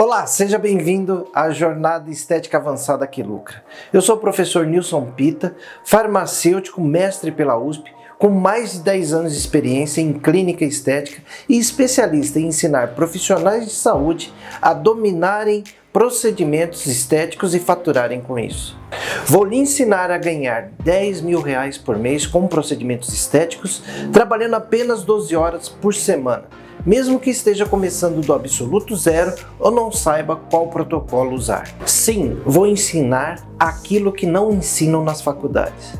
Olá, seja bem-vindo à Jornada Estética Avançada que Lucra. Eu sou o professor Nilson Pita, farmacêutico, mestre pela USP, com mais de 10 anos de experiência em clínica estética e especialista em ensinar profissionais de saúde a dominarem procedimentos estéticos e faturarem com isso. Vou lhe ensinar a ganhar R$10.000 por mês com procedimentos estéticos, trabalhando apenas 12 horas por semana, mesmo que esteja começando do absoluto zero ou não saiba qual protocolo usar. Sim, vou ensinar aquilo que não ensinam nas faculdades.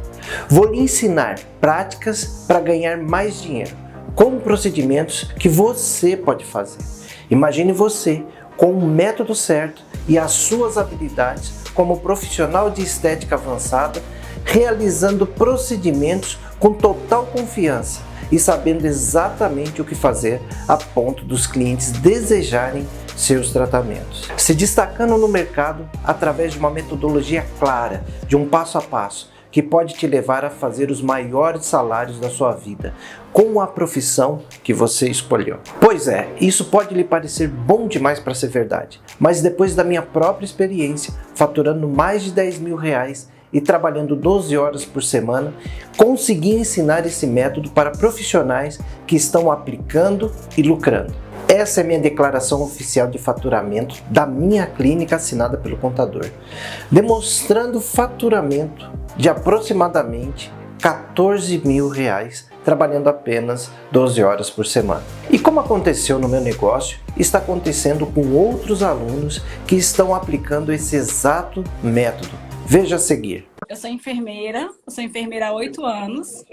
Vou lhe ensinar práticas para ganhar mais dinheiro, com procedimentos que você pode fazer. Imagine você com o método certo e as suas habilidades como profissional de estética avançada, realizando procedimentos com total confiança e sabendo exatamente o que fazer a ponto dos clientes desejarem seus tratamentos. Se destacando no mercado através de uma metodologia clara, de um passo a passo, que pode te levar a fazer os maiores salários da sua vida, com a profissão que você escolheu. Pois é, isso pode lhe parecer bom demais para ser verdade, mas depois da minha própria experiência, faturando mais de R$10.000, e trabalhando 12 horas por semana, consegui ensinar esse método para profissionais que estão aplicando e lucrando. Essa é minha declaração oficial de faturamento da minha clínica assinada pelo contador, demonstrando faturamento de aproximadamente R$14.000, trabalhando apenas 12 horas por semana. E como aconteceu no meu negócio, está acontecendo com outros alunos que estão aplicando esse exato método. Veja a seguir. Eu sou enfermeira há 8 anos,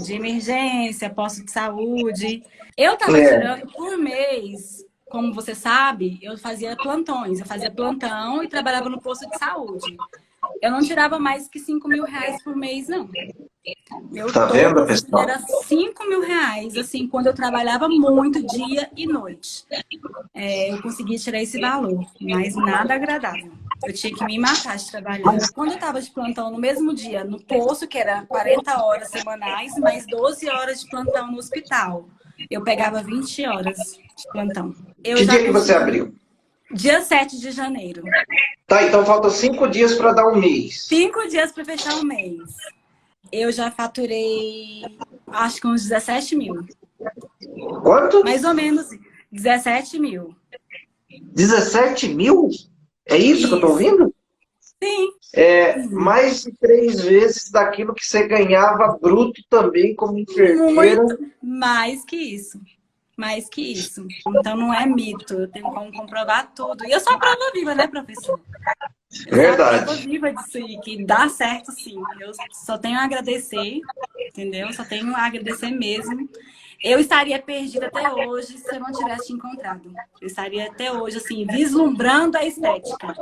de emergência, posto de saúde. Eu estava tirando por mês, como você sabe, eu fazia plantões. Eu fazia plantão e trabalhava no posto de saúde. Eu não tirava mais que R$5.000 por mês, não. Meu Tá vendo, pessoal? Era R$5.000, assim, quando eu trabalhava muito, dia e noite. Eu consegui tirar esse valor, mas nada agradável. Eu tinha que me matar de trabalhar. Quando eu estava de plantão no mesmo dia, no posto, que era 40 horas semanais, mais 12 horas de plantão no hospital, eu pegava 20 horas de plantão. Que dia que você abriu? Dia 7 de janeiro. Tá, então faltam 5 dias para dar um mês. 5 dias para fechar o mês. Eu já faturei, acho que uns 17 mil. Quanto? Mais ou menos 17 mil. 17 mil? É isso que eu tô ouvindo? Sim. Mais de 3 vezes daquilo que você ganhava bruto também como enfermeira. Muito mais que isso. Mais que isso. Então não é mito, eu tenho como comprovar tudo. E eu sou a prova viva, né, professor? Verdade. Eu sou a prova viva disso aí, que dá certo sim. Eu só tenho a agradecer, entendeu? Só tenho a agradecer mesmo. Eu estaria perdida até hoje se eu não tivesse te encontrado. Eu estaria até hoje, assim, vislumbrando a estética.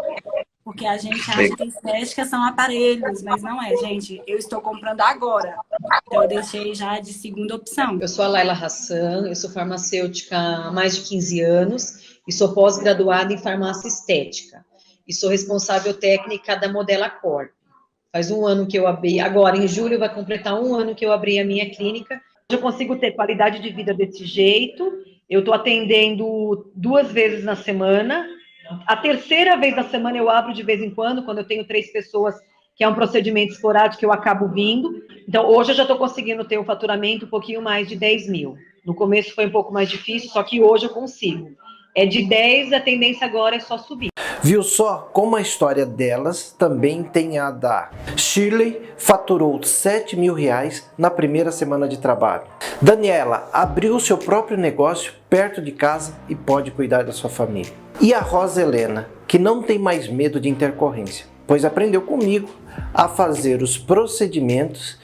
Porque a gente acha que estética são aparelhos, mas não é, gente. Eu estou comprando agora. Então, eu deixei já de segunda opção. Eu sou a Laila Hassan, eu sou farmacêutica há mais de 15 anos e sou pós-graduada em farmácia estética. E sou responsável técnica da Modela Corp. Faz 1 ano que eu abri, agora em julho vai completar 1 ano que eu abri a minha clínica. Eu consigo ter qualidade de vida desse jeito. Eu estou atendendo 2 vezes na semana. A terceira vez na semana eu abro de vez em quando eu tenho 3 pessoas, que é um procedimento esporádico que eu acabo vindo. Então, hoje eu já estou conseguindo ter um faturamento um pouquinho mais de 10 mil. No começo foi um pouco mais difícil, só que hoje eu consigo. É de 10, a tendência agora é só subir. Viu só como a história delas também tem a da Shirley, faturou R$7.000 na primeira semana de trabalho. Daniela abriu seu próprio negócio perto de casa e pode cuidar da sua família. E a Rosa Helena, que não tem mais medo de intercorrência, pois aprendeu comigo a fazer os procedimentos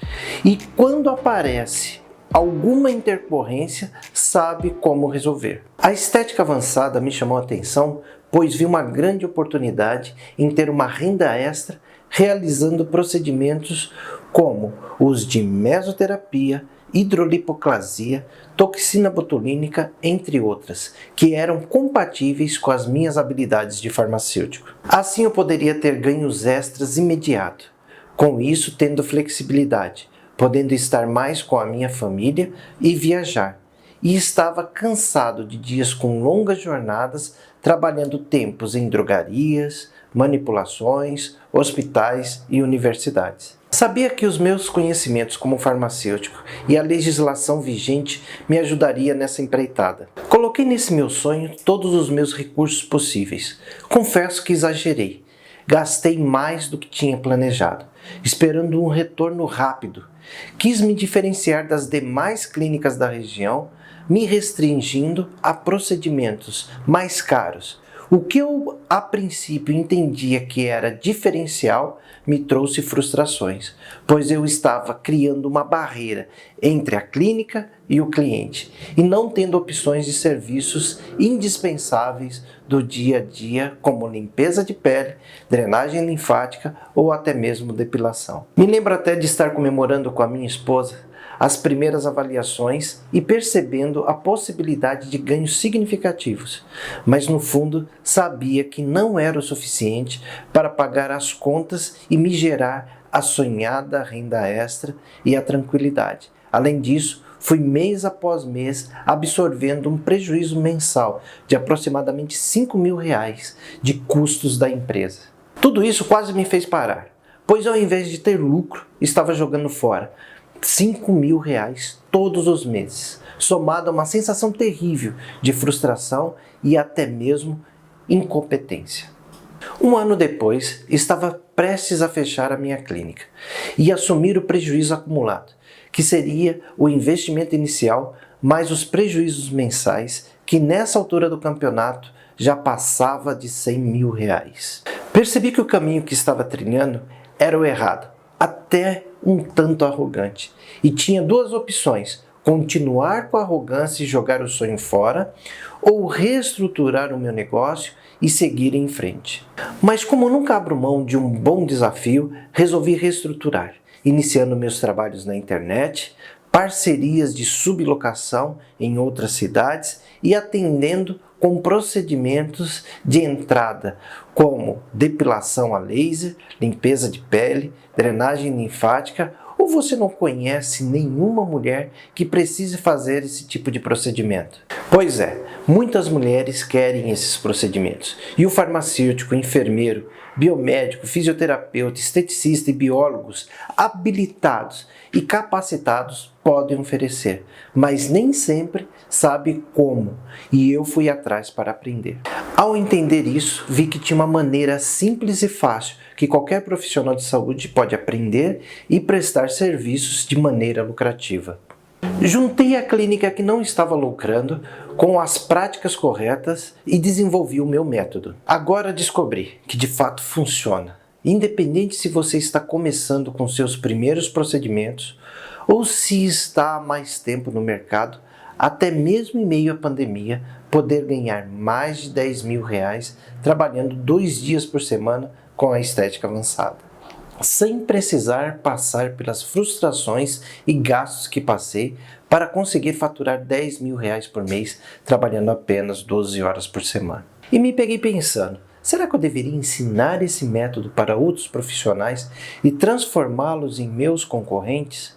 e quando aparece alguma intercorrência, sabe como resolver. A estética avançada me chamou a atenção, pois vi uma grande oportunidade em ter uma renda extra realizando procedimentos como os de mesoterapia, hidrolipoclasia, toxina botulínica, entre outras, que eram compatíveis com as minhas habilidades de farmacêutico. Assim eu poderia ter ganhos extras imediato, com isso tendo flexibilidade, podendo estar mais com a minha família e viajar. e estava cansado de dias com longas jornadas, trabalhando tempos em drogarias, manipulações, hospitais e universidades. Sabia que os meus conhecimentos como farmacêutico e a legislação vigente me ajudaria nessa empreitada. Coloquei nesse meu sonho todos os meus recursos possíveis. Confesso que exagerei. Gastei mais do que tinha planejado, esperando um retorno rápido. Quis me diferenciar das demais clínicas da região, me restringindo a procedimentos mais caros. O que eu, a princípio, entendia que era diferencial, me trouxe frustrações, pois eu estava criando uma barreira entre a clínica e o cliente, e não tendo opções de serviços indispensáveis do dia a dia, como limpeza de pele, drenagem linfática ou até mesmo depilação. Me lembro até de estar comemorando com a minha esposa as primeiras avaliações e percebendo a possibilidade de ganhos significativos, mas no fundo sabia que não era o suficiente para pagar as contas e me gerar a sonhada renda extra e a tranquilidade. Além disso, fui mês após mês absorvendo um prejuízo mensal de aproximadamente R$5.000 de custos da empresa. Tudo isso quase me fez parar, pois ao invés de ter lucro, estava jogando fora R$5.000 todos os meses, somado a uma sensação terrível de frustração e até mesmo incompetência. Um ano depois, estava prestes a fechar a minha clínica e assumir o prejuízo acumulado, que seria o investimento inicial mais os prejuízos mensais, que nessa altura do campeonato já passava de R$100.000. Percebi que o caminho que estava trilhando era o errado, até um tanto arrogante, e tinha duas opções: continuar com a arrogância e jogar o sonho fora, ou reestruturar o meu negócio e seguir em frente. Mas como nunca abro mão de um bom desafio, resolvi reestruturar, iniciando meus trabalhos na internet, parcerias de sublocação em outras cidades e atendendo com procedimentos de entrada como depilação a laser, limpeza de pele, drenagem linfática. Ou você não conhece nenhuma mulher que precise fazer esse tipo de procedimento? Pois é, muitas mulheres querem esses procedimentos e o farmacêutico, enfermeiro, biomédico, fisioterapeuta, esteticista e biólogos habilitados e capacitados podem oferecer, mas nem sempre sabe como, e eu fui atrás para aprender. Ao entender isso, vi que tinha uma maneira simples e fácil que qualquer profissional de saúde pode aprender e prestar serviços de maneira lucrativa. Juntei a clínica que não estava lucrando com as práticas corretas e desenvolvi o meu método. Agora descobri que de fato funciona. Independente se você está começando com seus primeiros procedimentos ou se está há mais tempo no mercado, até mesmo em meio à pandemia, poder ganhar mais de R$10.000 trabalhando 2 dias por semana com a estética avançada, sem precisar passar pelas frustrações e gastos que passei para conseguir faturar R$10.000 por mês trabalhando apenas 12 horas por semana. E me peguei pensando, será que eu deveria ensinar esse método para outros profissionais e transformá-los em meus concorrentes?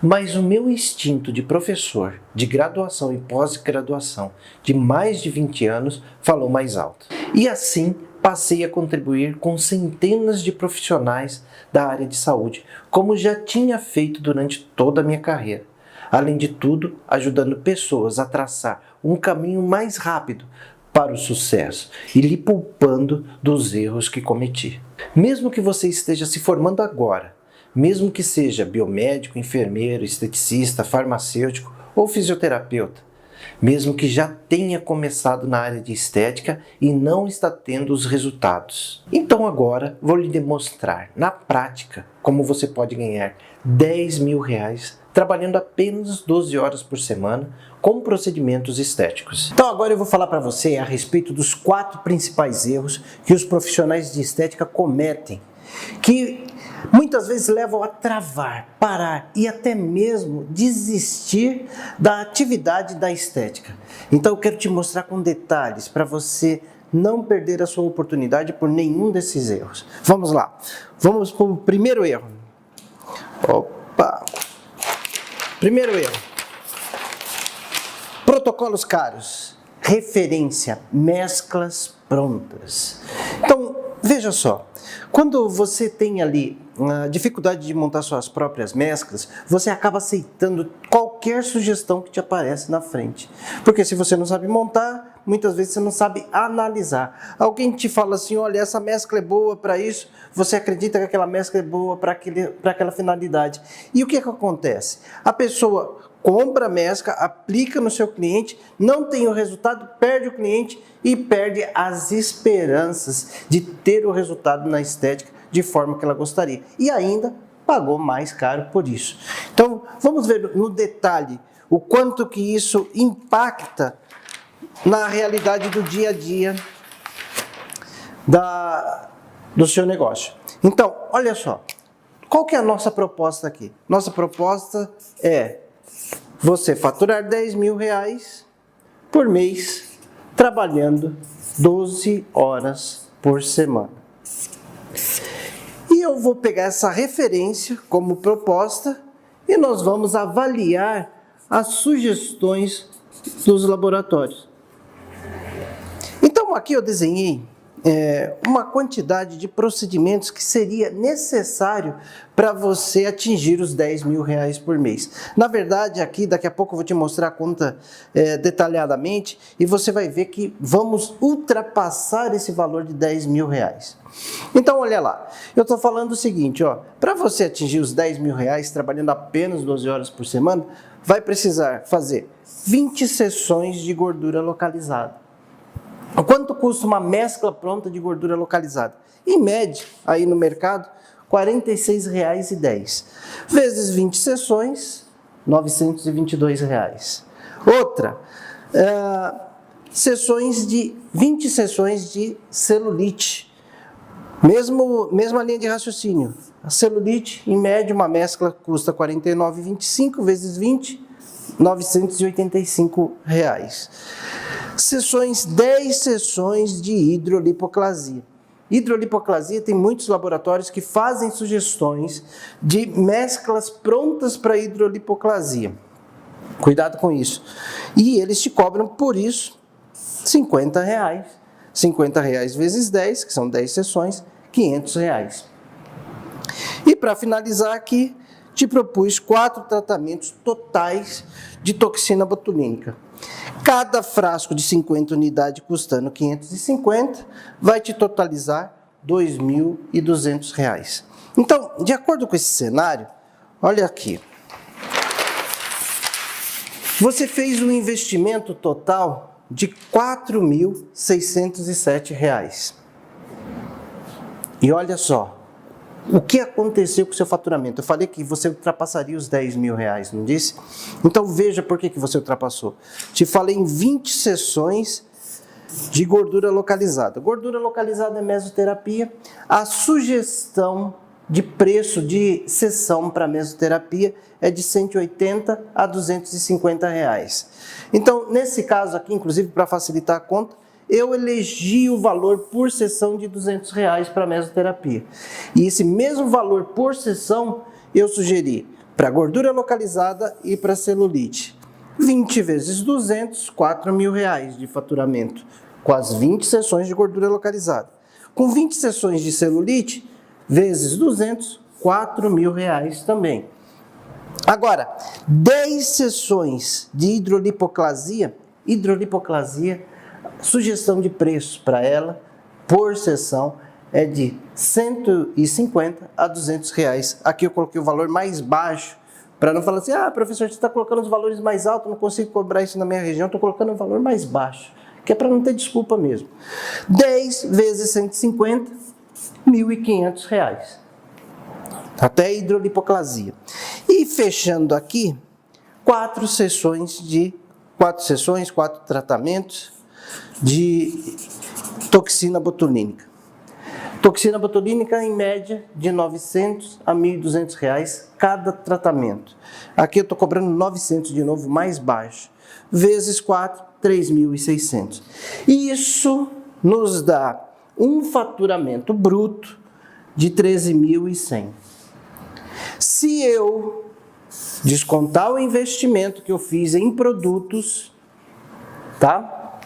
Mas o meu instinto de professor de graduação e pós-graduação de mais de 20 anos falou mais alto. E assim passei a contribuir com centenas de profissionais da área de saúde, como já tinha feito durante toda a minha carreira. Além de tudo, ajudando pessoas a traçar um caminho mais rápido para o sucesso e lhe poupando dos erros que cometi. Mesmo que você esteja se formando agora, mesmo que seja biomédico, enfermeiro, esteticista, farmacêutico ou fisioterapeuta, mesmo que já tenha começado na área de estética e não está tendo os resultados. Então agora vou lhe demonstrar na prática como você pode ganhar R$10.000 trabalhando apenas 12 horas por semana com procedimentos estéticos. Então agora eu vou falar para você a respeito dos 4 principais erros que os profissionais de estética cometem, que muitas vezes levam a travar, parar e até mesmo desistir da atividade da estética. Então eu quero te mostrar com detalhes para você não perder a sua oportunidade por nenhum desses erros. Vamos lá, vamos para o primeiro erro. Opa! Primeiro erro. Protocolos caros, referência, mesclas prontas. Então, veja só, quando você tem ali a dificuldade de montar suas próprias mesclas, você acaba aceitando qualquer sugestão que te aparece na frente. Porque se você não sabe montar, muitas vezes você não sabe analisar. Alguém te fala assim, olha, essa mescla é boa para isso, você acredita que aquela mescla é boa para aquela finalidade. E o que acontece? A pessoa compra a mescla, aplica no seu cliente, não tem o resultado, perde o cliente e perde as esperanças de ter o resultado na estética de forma que ela gostaria. E ainda pagou mais caro por isso. Então, vamos ver no detalhe o quanto que isso impacta na realidade do dia a dia do seu negócio. Então, olha só, qual que é a nossa proposta aqui? Nossa proposta é você faturar R$10.000 por mês, trabalhando 12 horas por semana. E eu vou pegar essa referência como proposta e nós vamos avaliar as sugestões dos laboratórios. Então, aqui eu desenhei uma quantidade de procedimentos que seria necessário para você atingir os R$10.000 por mês. Na verdade, aqui, daqui a pouco eu vou te mostrar a conta detalhadamente e você vai ver que vamos ultrapassar esse valor de R$10.000. Então, olha lá, eu estou falando o seguinte, para você atingir os R$10.000 trabalhando apenas 12 horas por semana, vai precisar fazer 20 sessões de gordura localizada. Quanto custa uma mescla pronta de gordura localizada? Em média, aí no mercado, R$46,10. Vezes 20 sessões, R$922. Outra, 20 sessões de celulite. Mesma linha de raciocínio. A celulite, em média, uma mescla custa R$49,25 vezes 20, R$985. 10 sessões de hidrolipoclasia. Hidrolipoclasia tem muitos laboratórios que fazem sugestões de mesclas prontas para hidrolipoclasia. Cuidado com isso. E eles te cobram por isso R$50. R$50 vezes 10, que são 10 sessões, R$500. E para finalizar aqui, te propus 4 tratamentos totais de toxina botulínica. Cada frasco de 50 unidades custando R$550 vai te totalizar R$2.200. Então, de acordo com esse cenário, olha aqui. Você fez um investimento total de R$4.607. E olha só, o que aconteceu com o seu faturamento? Eu falei que você ultrapassaria os R$10.000, não disse? Então veja por que você ultrapassou. Te falei em 20 sessões de gordura localizada. Gordura localizada é mesoterapia. A sugestão de preço de sessão para mesoterapia é de R$180 a R$250. Então, nesse caso aqui, inclusive para facilitar a conta, eu elegi o valor por sessão de R$200 para mesoterapia. E esse mesmo valor por sessão eu sugeri para gordura localizada e para celulite. 20 vezes 200, R$4.000 de faturamento, com as 20 sessões de gordura localizada. Com 20 sessões de celulite, vezes 200, R$4.000 também. Agora, 10 sessões de hidrolipoclasia, sugestão de preço para ela, por sessão, é de R$150 a R$200. Aqui eu coloquei o valor mais baixo, para não falar assim, professor, você está colocando os valores mais altos, não consigo cobrar isso na minha região, estou colocando o valor mais baixo, que é para não ter desculpa mesmo. 10 vezes 150, R$1.500. Até hidrolipoclasia. E fechando aqui, 4 tratamentos de toxina botulínica. Toxina botulínica, em média, de R$900 a R$1.200 cada tratamento. Aqui eu estou cobrando 900 de novo, mais baixo. Vezes 4, R$3.600. Isso nos dá um faturamento bruto de R$13.100. Se eu descontar o investimento que eu fiz em produtos, tá?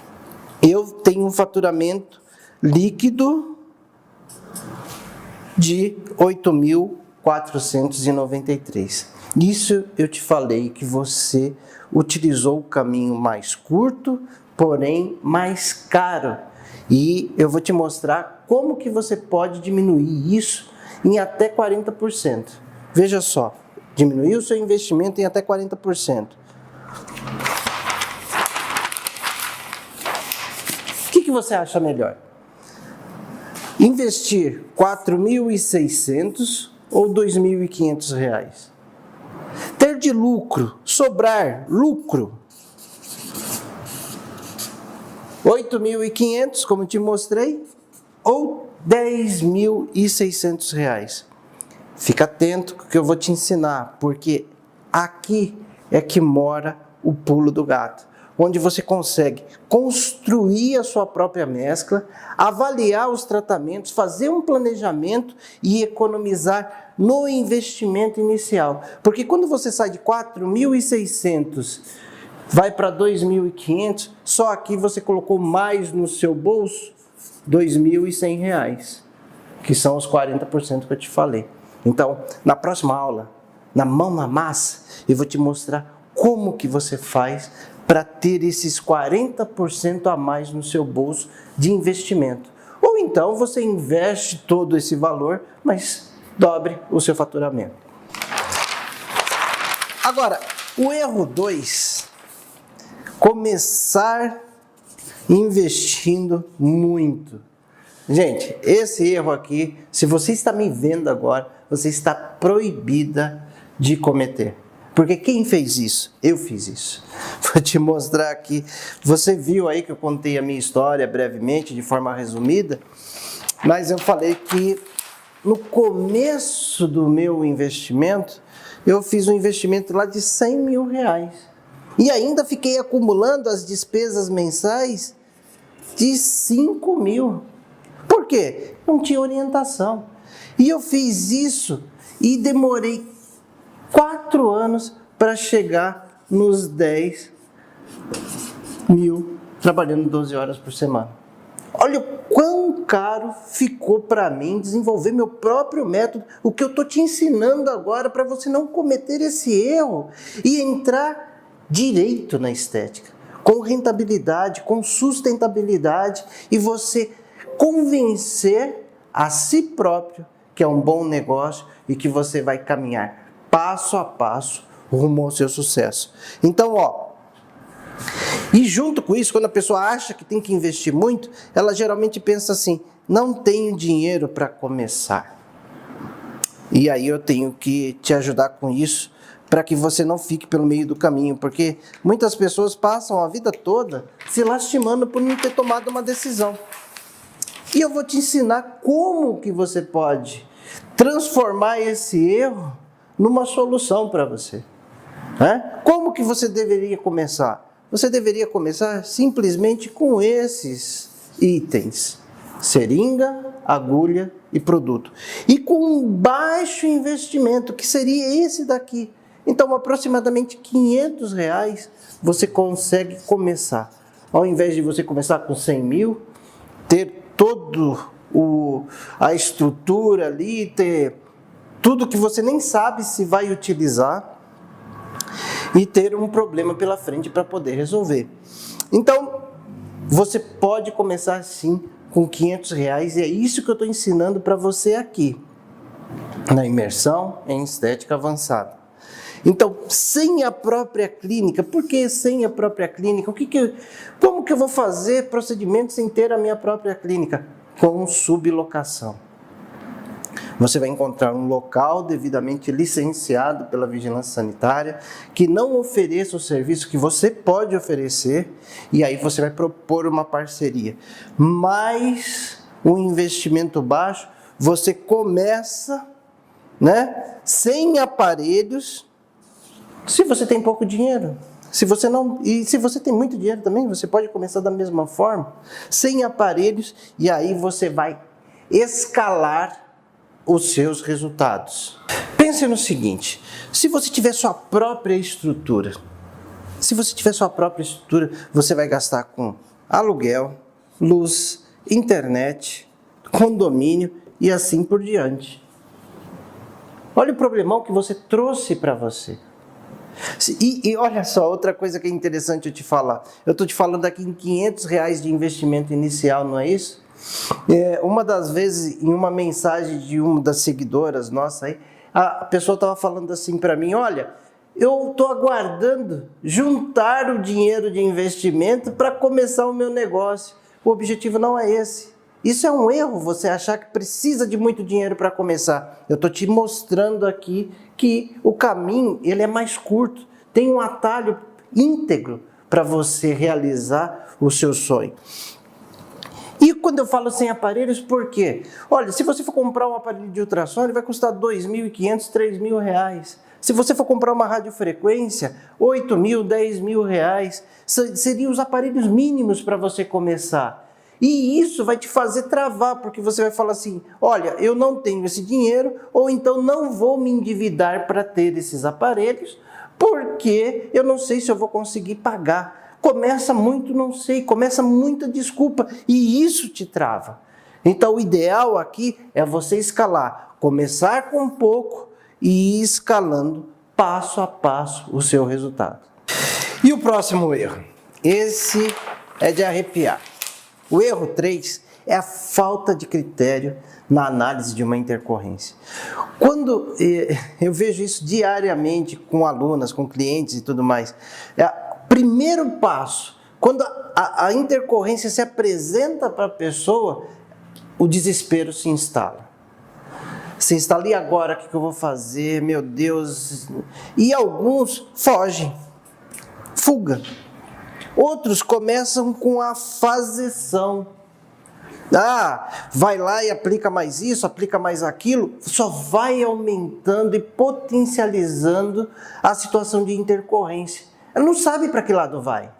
Eu tenho um faturamento líquido de 8.493. Isso eu te falei que você utilizou o caminho mais curto, porém mais caro. E eu vou te mostrar como que você pode diminuir isso em até 40%. Veja só, diminuir o seu investimento em até 40%. O que você acha melhor? Investir R$ 4.600 ou R$ 2.500? Ter de lucro, sobrar lucro, R$ 8.500, como te mostrei, ou R$ 10.600. Fica atento que eu vou te ensinar, porque aqui é que mora o pulo do gato, onde você consegue construir a sua própria mescla, avaliar os tratamentos, fazer um planejamento e economizar no investimento inicial. Porque quando você sai de 4.600, vai para 2.500, só aqui você colocou mais no seu bolso R$ 2.100, que são os 40% que eu te falei. Então, na próxima aula, na mão na massa, eu vou te mostrar como que você faz para ter esses 40% a mais no seu bolso de investimento. Ou então você investe todo esse valor, mas dobre o seu faturamento. Agora, o erro 2, começar investindo muito. Gente, esse erro aqui, se você está me vendo agora, você está proibida de cometer. Porque quem fez isso? Eu fiz isso. Vou te mostrar aqui. Você viu aí que eu contei a minha história brevemente, de forma resumida, mas eu falei que no começo do meu investimento, eu fiz um investimento lá de R$100 mil. E ainda fiquei acumulando as despesas mensais de 5 mil. Por quê? Não tinha orientação. E eu fiz isso e demorei 4 anos para chegar nos 10 mil, trabalhando 12 horas por semana. Olha o quão caro ficou para mim desenvolver meu próprio método, o que eu estou te ensinando agora para você não cometer esse erro e entrar direito na estética, com rentabilidade, com sustentabilidade, e você convencer a si próprio que é um bom negócio e que você vai caminhar passo a passo rumo ao seu sucesso. Então, e junto com isso, quando a pessoa acha que tem que investir muito, ela geralmente pensa assim: não tenho dinheiro para começar. E aí eu tenho que te ajudar com isso, para que você não fique pelo meio do caminho, porque muitas pessoas passam a vida toda se lastimando por não ter tomado uma decisão. E eu vou te ensinar como que você pode transformar esse erro numa solução para você. Como que você deveria começar? Você deveria começar simplesmente com esses itens: seringa, agulha e produto. E com um baixo investimento, que seria esse daqui. Então, aproximadamente R$500 você consegue começar. Ao invés de você começar com 100 mil, ter todo a estrutura ali, ter tudo que você nem sabe se vai utilizar e ter um problema pela frente para poder resolver. Então, você pode começar sim com R$500 e é isso que eu estou ensinando para você aqui, na imersão em estética avançada. Então, sem a própria clínica, por que sem a própria clínica? Como que eu vou fazer procedimentos sem ter a minha própria clínica? Com sublocação. Você vai encontrar um local devidamente licenciado pela vigilância sanitária, que não ofereça o serviço que você pode oferecer, e aí você vai propor uma parceria. Mais um investimento baixo, você começa, sem aparelhos. Se você tem pouco dinheiro, se você tem muito dinheiro também, você pode começar da mesma forma, sem aparelhos, e aí você vai escalar os seus resultados. Pense no seguinte: se você tiver sua própria estrutura, Se você tiver sua própria estrutura, você vai gastar com aluguel, luz, internet, condomínio e assim por diante. Olha o problemão que você trouxe para você. E olha só, outra coisa que é interessante eu te falar. Eu estou te falando aqui em R$500 de investimento inicial, não é isso? Uma das vezes, em uma mensagem de uma das seguidoras nossa aí, a pessoa estava falando assim para mim, olha, eu estou aguardando juntar o dinheiro de investimento para começar o meu negócio. O objetivo não é esse. Isso é um erro, você achar que precisa de muito dinheiro para começar. Eu estou te mostrando aqui que o caminho ele é mais curto. Tem um atalho íntegro para você realizar o seu sonho. E quando eu falo sem aparelhos, por quê? Olha, se você for comprar um aparelho de ultrassom, ele vai custar R$2.500, R$3.000. Se você for comprar uma radiofrequência, R$8.000, R$10.000. Seriam os aparelhos mínimos para você começar. E isso vai te fazer travar, porque você vai falar assim, olha, eu não tenho esse dinheiro, ou então não vou me endividar para ter esses aparelhos, porque eu não sei se eu vou conseguir pagar. Começa muito não sei, começa muita desculpa, e isso te trava. Então o ideal aqui é você escalar, começar com pouco e ir escalando passo a passo o seu resultado. E o próximo erro? Esse é de arrepiar. O erro 3 é a falta de critério na análise de uma intercorrência. Quando eu vejo isso diariamente com alunas, com clientes e tudo mais, primeiro passo, quando a intercorrência se apresenta para a pessoa, o desespero se instala. Se instala, e agora o que eu vou fazer? Meu Deus! E alguns fogem, fuga. Outros começam com a fazeção. Vai lá e aplica mais isso, aplica mais aquilo. Só vai aumentando e potencializando a situação de intercorrência. Ela não sabe para que lado vai.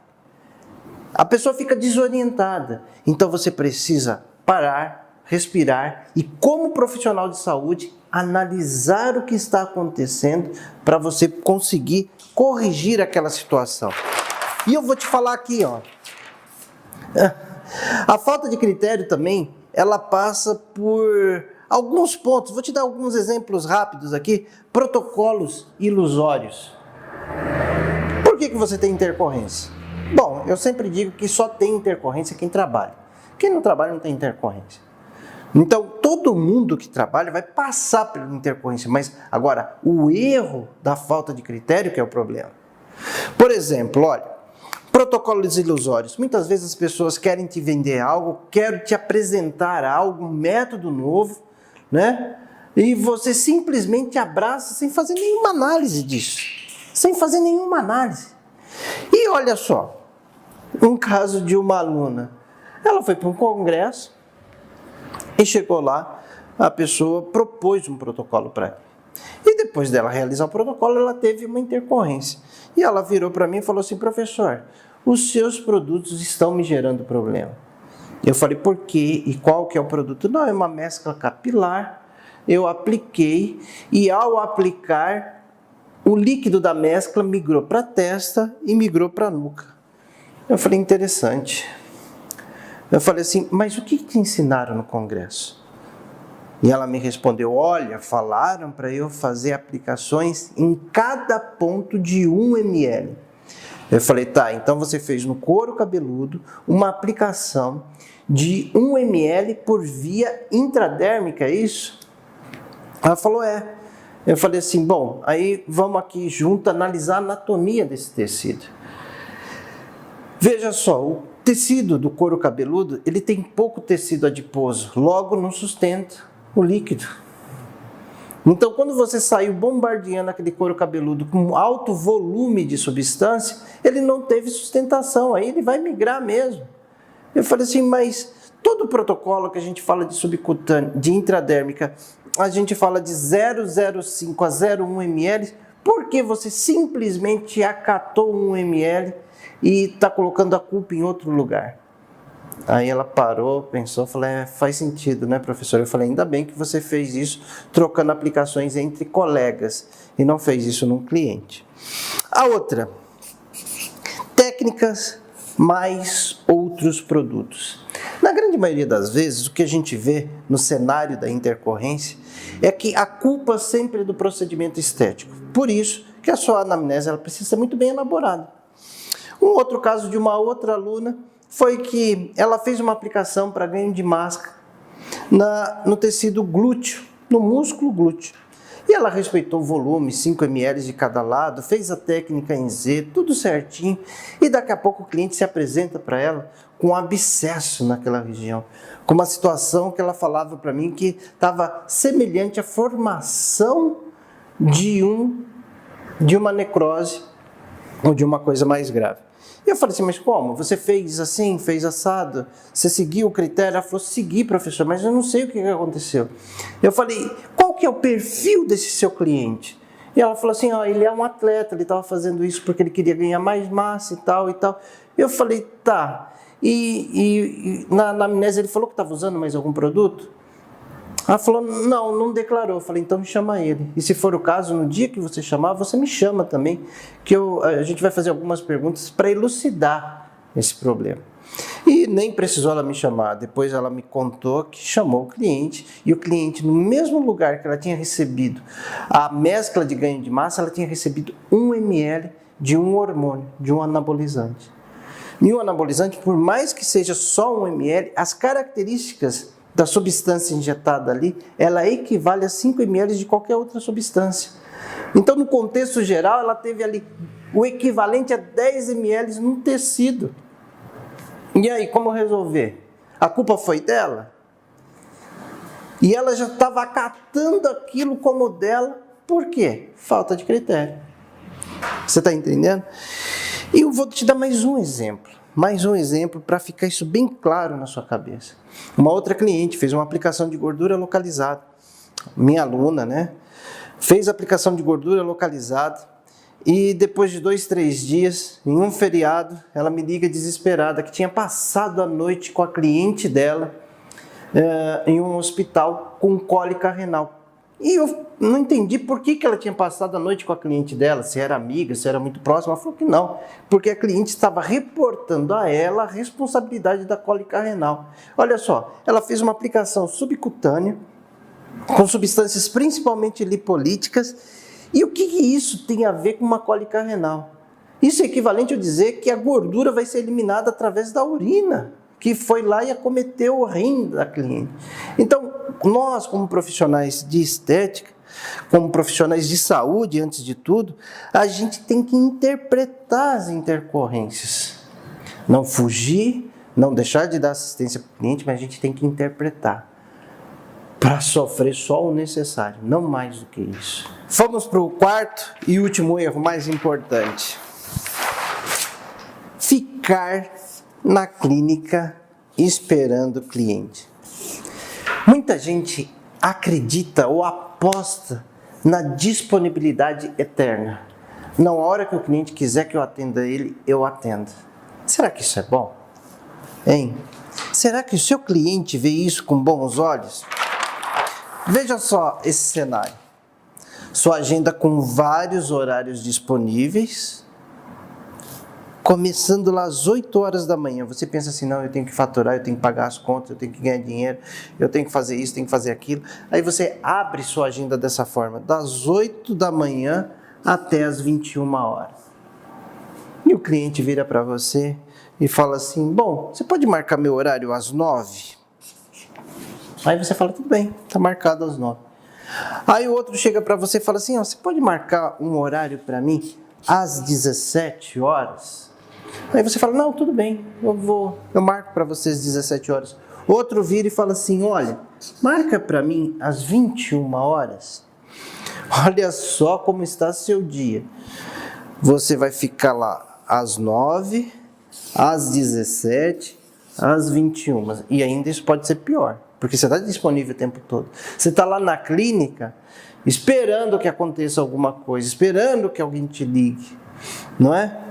A pessoa fica desorientada. Então você precisa parar, respirar e, como profissional de saúde, analisar o que está acontecendo para você conseguir corrigir aquela situação. E eu vou te falar aqui, ó. A falta de critério também, ela passa por alguns pontos. Vou te dar alguns exemplos rápidos aqui. Protocolos ilusórios. Por que você tem intercorrência? Bom, eu sempre digo que só tem intercorrência quem trabalha. Quem não trabalha não tem intercorrência. Então, todo mundo que trabalha vai passar pela intercorrência, mas agora, o erro da falta de critério que é o problema. Por exemplo, olha, protocolos ilusórios. Muitas vezes as pessoas querem te vender algo, querem te apresentar algo, um método novo, né? E você simplesmente abraça sem fazer nenhuma análise disso. Sem fazer nenhuma análise. E olha só, um caso de uma aluna. Ela foi para um congresso e chegou lá, a pessoa propôs um protocolo para ela. E depois dela realizar o protocolo, ela teve uma intercorrência. E ela virou para mim e falou assim, professor, os seus produtos estão me gerando problema. Eu falei, por quê? E qual que é o produto? Não, é uma mescla capilar. Eu apliquei e ao aplicar, o líquido da mescla migrou para a testa e migrou para a nuca. Eu falei, interessante. Eu falei assim, mas o que te ensinaram no congresso? E ela me respondeu, olha, falaram para eu fazer aplicações em cada ponto de 1 ml. Eu falei, tá, então você fez no couro cabeludo uma aplicação de 1 ml por via intradérmica, é isso? Ela falou, é. Eu falei assim, bom, aí vamos aqui junto analisar a anatomia desse tecido. Veja só, o tecido do couro cabeludo, ele tem pouco tecido adiposo, logo não sustenta o líquido. Então, quando você saiu bombardeando aquele couro cabeludo com alto volume de substância, ele não teve sustentação, aí ele vai migrar mesmo. Eu falei assim, mas todo o protocolo que a gente fala de subcutâneo, de intradérmica, a gente fala de 0,05 a 0,1 ml, por que você simplesmente acatou 1 ml e está colocando a culpa em outro lugar? Aí ela parou, pensou, falou, faz sentido, né, professor? Eu falei, ainda bem que você fez isso trocando aplicações entre colegas e não fez isso num cliente. A outra, técnicas mais outros produtos. Na grande maioria das vezes, o que a gente vê no cenário da intercorrência é que a culpa sempre é do procedimento estético. Por isso que a sua anamnese ela precisa ser muito bem elaborada. Um outro caso de uma outra aluna foi que ela fez uma aplicação para ganho de massa no tecido glúteo, no músculo glúteo. E ela respeitou o volume, 5 ml de cada lado, fez a técnica em Z, tudo certinho. E daqui a pouco o cliente se apresenta para ela com um abscesso naquela região. Com uma situação que ela falava para mim que estava semelhante à formação de uma necrose ou de uma coisa mais grave. E eu falei assim, mas como? Você fez assim, fez assado? Você seguiu o critério? Ela falou, segui, professor, mas eu não sei o que aconteceu. Eu falei, qual que é o perfil desse seu cliente? E ela falou assim, ele é um atleta, ele estava fazendo isso porque ele queria ganhar mais massa e tal e tal. Eu falei, tá. E na anamnese ele falou que estava usando mais algum produto? Ela falou, não declarou. Eu falei, então me chama ele. E se for o caso, no dia que você chamar, você me chama também, que a gente vai fazer algumas perguntas para elucidar esse problema. E nem precisou ela me chamar. Depois ela me contou que chamou o cliente, e o cliente, no mesmo lugar que ela tinha recebido a mescla de ganho de massa, ela tinha recebido 1 ml de um hormônio, de um anabolizante. E o anabolizante, por mais que seja só 1 ml, as características da substância injetada ali, ela equivale a 5 ml de qualquer outra substância. Então, no contexto geral, ela teve ali o equivalente a 10 ml num tecido. E aí, como resolver? A culpa foi dela? E ela já estava acatando aquilo como dela, por quê? Falta de critério. Você está entendendo? E eu vou te dar mais um exemplo para ficar isso bem claro na sua cabeça. Uma outra cliente fez uma aplicação de gordura localizada. Minha aluna, né? Fez a aplicação de gordura localizada e depois de 2, 3 dias, em um feriado, ela me liga desesperada que tinha passado a noite com a cliente dela em um hospital com cólica renal. E eu não entendi por que ela tinha passado a noite com a cliente dela, se era amiga, se era muito próxima. Ela falou que não, porque a cliente estava reportando a ela a responsabilidade da cólica renal. Olha só, ela fez uma aplicação subcutânea, com substâncias principalmente lipolíticas, e o que isso tem a ver com uma cólica renal? Isso é equivalente a dizer que a gordura vai ser eliminada através da urina, que foi lá e acometeu o rim da cliente. Então, nós, como profissionais de estética, como profissionais de saúde, antes de tudo, a gente tem que interpretar as intercorrências. Não fugir, não deixar de dar assistência para o cliente, mas a gente tem que interpretar. Para sofrer só o necessário, não mais do que isso. Vamos para o quarto e último erro, mais importante. Ficar na clínica esperando o cliente. Muita gente acredita ou aposta na disponibilidade eterna. Na hora que o cliente quiser que eu atenda ele, eu atendo. Será que isso é bom? Hein? Será que o seu cliente vê isso com bons olhos? Veja só esse cenário. Sua agenda com vários horários disponíveis, começando lá às 8 horas da manhã. Você pensa assim, não, eu tenho que faturar, eu tenho que pagar as contas, eu tenho que ganhar dinheiro, eu tenho que fazer isso, tenho que fazer aquilo. Aí você abre sua agenda dessa forma, das 8 da manhã até as 21 horas. E o cliente vira para você e fala assim, bom, você pode marcar meu horário às 9? Aí você fala, tudo bem, está marcado às 9. Aí o outro chega para você e fala assim, você pode marcar um horário para mim às 17 horas? Aí você fala, não, tudo bem, eu marco para vocês às 17 horas. Outro vira e fala assim, olha, marca para mim às 21 horas. Olha só como está seu dia. Você vai ficar lá às 9, às 17, às 21. E ainda isso pode ser pior, porque você está disponível o tempo todo. Você está lá na clínica esperando que aconteça alguma coisa, esperando que alguém te ligue, não é?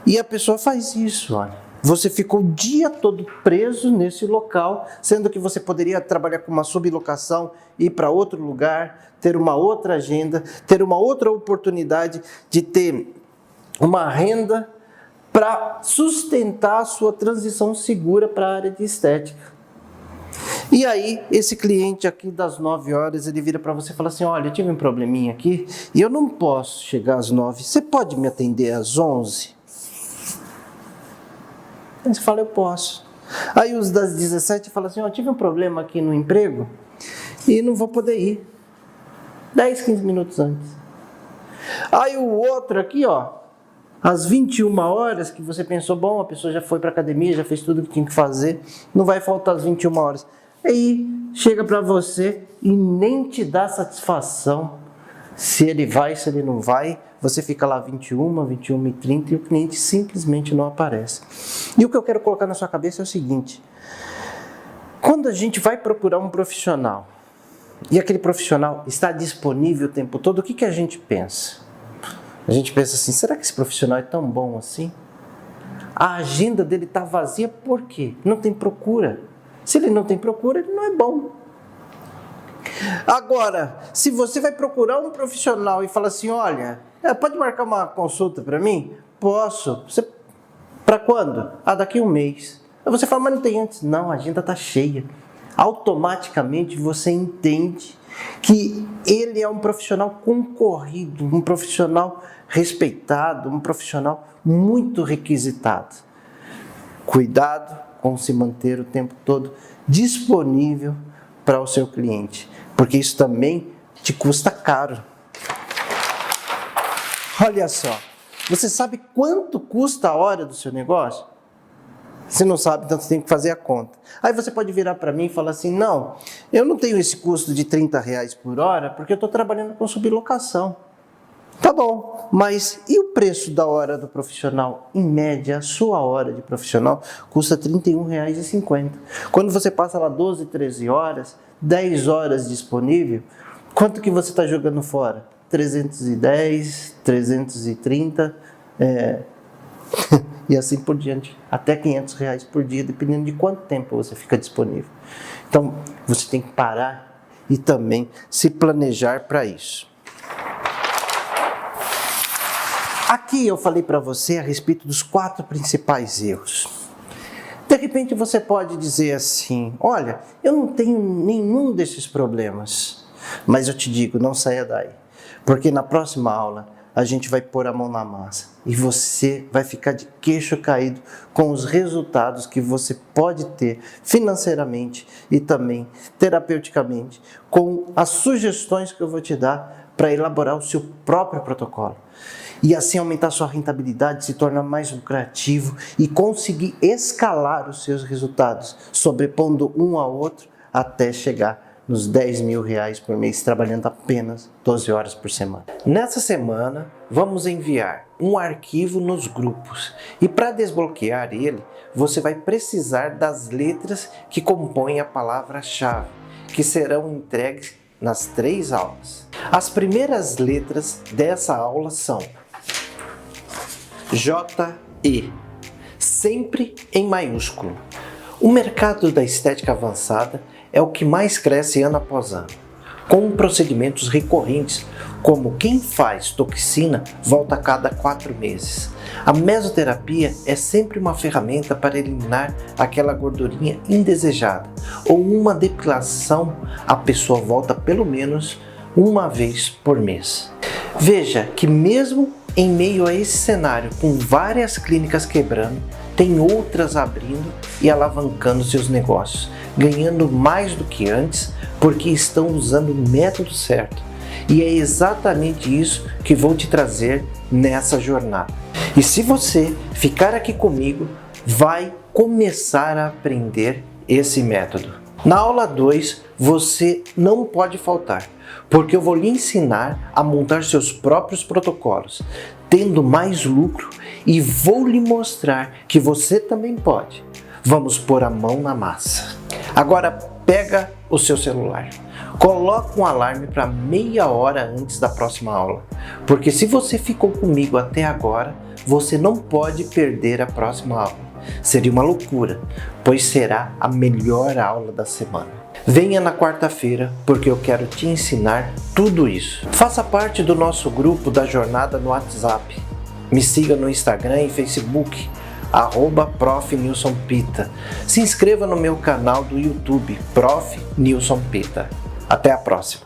E a pessoa faz isso, olha. Você ficou o dia todo preso nesse local, sendo que você poderia trabalhar com uma sublocação, ir para outro lugar, ter uma outra agenda, ter uma outra oportunidade de ter uma renda para sustentar a sua transição segura para a área de estética. E aí, esse cliente aqui das 9 horas, ele vira para você e fala assim, olha, eu tive um probleminha aqui e eu não posso chegar às 9, você pode me atender às 11? Aí você fala, eu posso. Aí os das 17 falam assim, ó, tive um problema aqui no emprego e não vou poder ir. 10, 15 minutos antes. Aí o outro aqui, ó, às 21 horas, que você pensou, bom, a pessoa já foi para academia, já fez tudo que tinha que fazer, não vai faltar às 21 horas. Aí chega para você e nem te dá satisfação se ele vai, se ele não vai. Você fica lá 21h30 e o cliente simplesmente não aparece. E o que eu quero colocar na sua cabeça é o seguinte: quando a gente vai procurar um profissional e aquele profissional está disponível o tempo todo, o que a gente pensa? A gente pensa assim, será que esse profissional é tão bom assim? A agenda dele está vazia por quê? Não tem procura. Se ele não tem procura, ele não é bom. Agora, se você vai procurar um profissional e fala assim, olha, pode marcar uma consulta para mim? Posso. Para quando? Daqui a um mês. Aí você fala, mas não tem antes. Não, a agenda está cheia. Automaticamente você entende que ele é um profissional concorrido, um profissional respeitado, um profissional muito requisitado. Cuidado com se manter o tempo todo disponível para o seu cliente, porque isso também te custa caro. Olha só, você sabe quanto custa a hora do seu negócio? Se não sabe, então você tem que fazer a conta. Aí você pode virar para mim e falar assim, não, eu não tenho esse custo de R$30 por hora porque eu estou trabalhando com sublocação. Tá bom, mas e o preço da hora do profissional? Em média, a sua hora de profissional custa R$31,50. Quando você passa lá 12, 13 horas, 10 horas disponível, quanto que você está jogando fora? 310, 330, e assim por diante, até R$500 por dia, dependendo de quanto tempo você fica disponível. Então, você tem que parar e também se planejar para isso. Aqui eu falei para você a respeito dos 4 principais erros. De repente você pode dizer assim, olha, eu não tenho nenhum desses problemas, mas eu te digo, não saia daí, porque na próxima aula a gente vai pôr a mão na massa e você vai ficar de queixo caído com os resultados que você pode ter financeiramente e também terapeuticamente, com as sugestões que eu vou te dar para elaborar o seu próprio protocolo. E assim aumentar sua rentabilidade, se tornar mais lucrativo e conseguir escalar os seus resultados, sobrepondo um ao outro até chegar nos R$10.000 por mês, trabalhando apenas 12 horas por semana. Nessa semana, vamos enviar um arquivo nos grupos e para desbloquear ele, você vai precisar das letras que compõem a palavra-chave, que serão entregues nas 3 aulas. As primeiras letras dessa aula são J-E, sempre em maiúsculo. O mercado da estética avançada é o que mais cresce ano após ano, com procedimentos recorrentes, como quem faz toxina volta a cada 4 meses. A mesoterapia é sempre uma ferramenta para eliminar aquela gordurinha indesejada, ou uma depilação, a pessoa volta pelo menos uma vez por mês. Veja que mesmo em meio a esse cenário, com várias clínicas quebrando, tem outras abrindo e alavancando seus negócios, ganhando mais do que antes, porque estão usando o método certo. E é exatamente isso que vou te trazer nessa jornada. E se você ficar aqui comigo, vai começar a aprender esse método. Na aula 2, você não pode faltar, porque eu vou lhe ensinar a montar seus próprios protocolos, tendo mais lucro, e vou lhe mostrar que você também pode. Vamos pôr a mão na massa. Agora pega o seu celular, coloca um alarme para meia hora antes da próxima aula, porque se você ficou comigo até agora, você não pode perder a próxima aula. Seria uma loucura, pois será a melhor aula da semana. Venha na quarta-feira, porque eu quero te ensinar tudo isso. Faça parte do nosso grupo da jornada no WhatsApp. Me siga no Instagram e Facebook, @Prof. Nilson Pita. Se inscreva no meu canal do YouTube, Prof. Nilson Pita. Até a próxima!